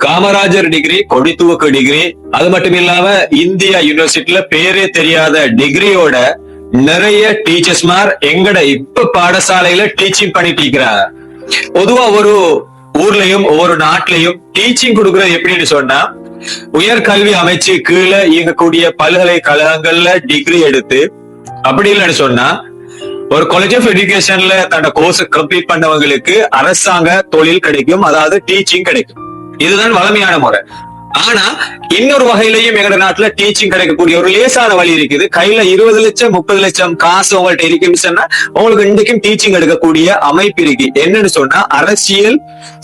Kamarajar degree, Kodituwakku degree, அது மட்டும் இல்லாம இந்தியா யூனிவர்சிட்டியில பேரே தெரியாத டிகிரியோட நிறைய டீச்சர்ஸ்மார் எங்கட இப்ப பாடசாலையில டீச்சிங் பண்ணிட்டு இருக்கிறாங்க. பொதுவா ஒரு ஊர்லயும் ஒவ்வொரு நாட்டிலையும் டீச்சிங் கொடுக்கறது எப்படின்னு சொன்னா, உயர்கல்வி அமைச்சு கீழே இயங்கக்கூடிய பல்கலைக்கழகங்கள்ல டிகிரி எடுத்து, அப்படி இல்லைன்னு சொன்னா ஒரு காலேஜ் ஆஃப் எஜுகேஷன்ல தன்னோட கோர்ஸ் கம்ப்ளீட் பண்ணவங்களுக்கு அரசாங்க தொழில் கிடைக்கும், அதாவது டீச்சிங் கிடைக்கும். இதுதான் வளமையான முறை. ஆனா இன்னொரு வகையிலையும் எங்க நாட்டுல டீச்சிங் கிடைக்கக்கூடிய ஒரு லேசான வழி இருக்குது. கையில 20 லட்சம் 30 லட்சம் காசு உங்கள்ட்ட இருக்குன்னு சொன்னா உங்களுக்கு இன்றைக்கும் டீச்சிங் எடுக்கக்கூடிய அமைப்பு இருக்கு. என்னன்னு சொன்னா அரசியல்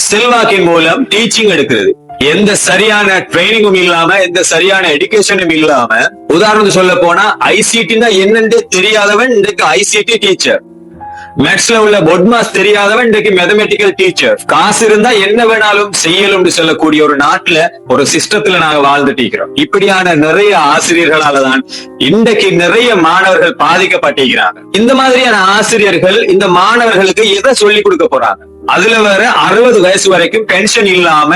செல்வாக்கின் மூலம் டீச்சிங் எடுக்கிறது. எந்த சரியான ட்ரைனிங்கும் இல்லாம, எந்த சரியான எடுகேஷனும் இல்லாம, உதாரணத்துக்கு சொல்ல போனா ஐசிடி என்னன்னு தெரியாதவன் இன்றைக்கு ஐசிடி டீச்சர், மேத்ஸ்ல உள்ள பொட்மாஸ் தெரியாதவன் இன்றைக்கு மேத்தமெட்டிக்கல் டீச்சர். காசு இருந்தா என்ன வேணாலும் செய்யலும்னு சொல்லக்கூடிய ஒரு நாட்டுல, ஒரு சிஸ்டத்துல நாங்க வாழ்ந்துட்டு இருக்கிறோம். இப்படியான நிறைய ஆசிரியர்களாலதான் இன்றைக்கு நிறைய மாணவர்கள் பாதிக்கப்பட்டிருக்கிறாங்க. இந்த மாதிரியான ஆசிரியர்கள் இந்த மாணவர்களுக்கு எதை சொல்லி கொடுக்க போறாங்க? அதுல வேற 60 வயசு வரைக்கும் பென்ஷன் இல்லாம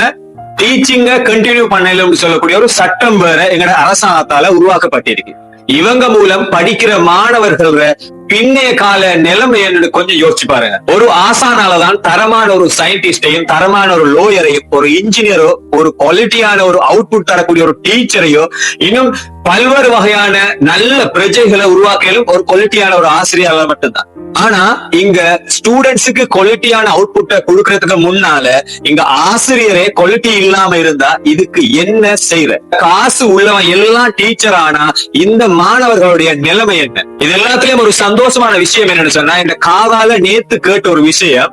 டீச்சிங்க கண்டினியூ பண்ணல சொல்லக்கூடிய ஒரு சட்டம் வேற எங்கட அரசாங்கத்தால உருவாக்கப்பட்டிருக்கு. இவங்க மூலம் படிக்கிற மாணவர்கள் பின்னைய கால நிலைமை என்னன்னு கொஞ்சம் யோசிச்சு பாருங்க. ஒரு ஆசானாலதான் தரமான ஒரு சயின்டிஸ்டையும், தரமான ஒரு லோயரையும், ஒரு இன்ஜினியரோ, ஒரு குவாலிட்டியான ஒரு அவுட்புட் தரக்கூடிய ஒரு டீச்சரையோ, இன்னும் பல்வேறு வகையான நல்ல பிரஜைகளை உருவாக்கலும் ஒரு குவாலிட்டியான ஒரு ஆசிரியரால மட்டும்தான். ஆனா இங்க ஸ்டூடெண்ட்ஸுக்கு குவாலிட்டியான அவுட்புட்டை கொடுக்கறதுக்கு முன்னால இங்க ஆசிரியரே குவாலிட்டி இல்லாம இருந்தா இதுக்கு என்ன செய்யற? காசு உள்ளவன் எல்லாம் டீச்சர் ஆனா இந்த மாணவர்களுடைய நிலைமை என்ன? இது எல்லாத்துலயும் ஒரு சந்தோஷமான விஷயம் என்னன்னு சொன்னா, இந்த காதால நேத்து கேட்ட ஒரு விஷயம்,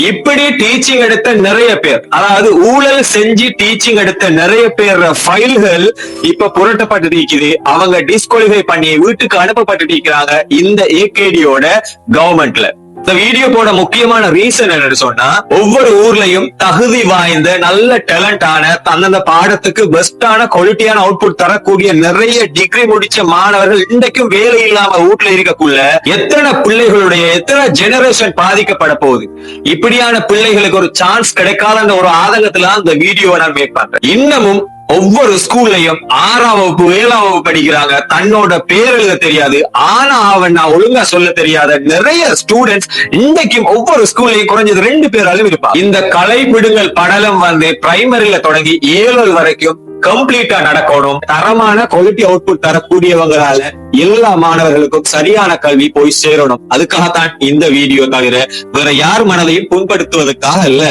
இப்படி டீச்சிங் எடுத்த நிறைய பேர், அதாவது ஊழல் செஞ்சு டீச்சிங் எடுத்த நிறைய பேர் ஃபைல்கள் இப்ப புரட்டப்பட்டு இருக்குது. அவங்க டிஸ்குவாலிஃபை பண்ணி வீட்டுக்கு அனுப்பப்பட்டு இருக்கிறாங்க இந்த ஏகேடியோட கவர்மெண்ட்ல. இந்த வீடியோ போட முக்கியமான ரீசன் என்னன்னு சொன்னா, ஒவ்வொரு ஊர்லயும் தகுதி வாய்ந்த நல்ல டேலண்டான அந்தந்த பாடத்துக்கு பெஸ்டான குவாலிட்டியான அவுட்புட் தரக்கூடிய நிறைய டிகிரி முடிச்ச மாணவர்கள் இன்றைக்கும் வேலை இல்லாம வீட்டுல இருக்கக்குள்ள எத்தனை பிள்ளைகளுடைய எத்தனை ஜெனரேஷன் பாதிக்கப்பட போகுது? இப்படியான பிள்ளைகளுக்கு ஒரு சான்ஸ் கிடைக்காத ஒரு ஆதங்கத்துல இந்த வீடியோவை நான் மேக் பண்றேன். இன்னமும் ஒவ்வொரு ஸ்கூல்லையும் 6ஆம் வகுப்பு 7ஆம் வகுப்பு படிக்கிறாங்க, தன்னோட பேர் எழுத தெரியாது, ஆனா அவன் ஒழுங்கா சொல்ல தெரியாத நிறைய ஸ்டூடெண்ட்ஸ் இன்றைக்கும் ஒவ்வொரு ஸ்கூல்லையும் குறைஞ்சது 2 பேராலும் இருப்பாங்க. இந்த கலைப்பிடுங்கள் படலம் பிரைமரியில தொடங்கி 7 வரைக்கும் கம்ப்ளீட்டா நடக்கணும். தரமான குவாலிட்டி அவுட்புட் தரக்கூடியவங்களால எல்லா மாணவர்களுக்கும் சரியான கல்வி போய் சேரணும். அதுக்காகத்தான் இந்த வீடியோ, தவிர வேற யார் மனதையும் புண்படுத்துவதற்காக இல்ல.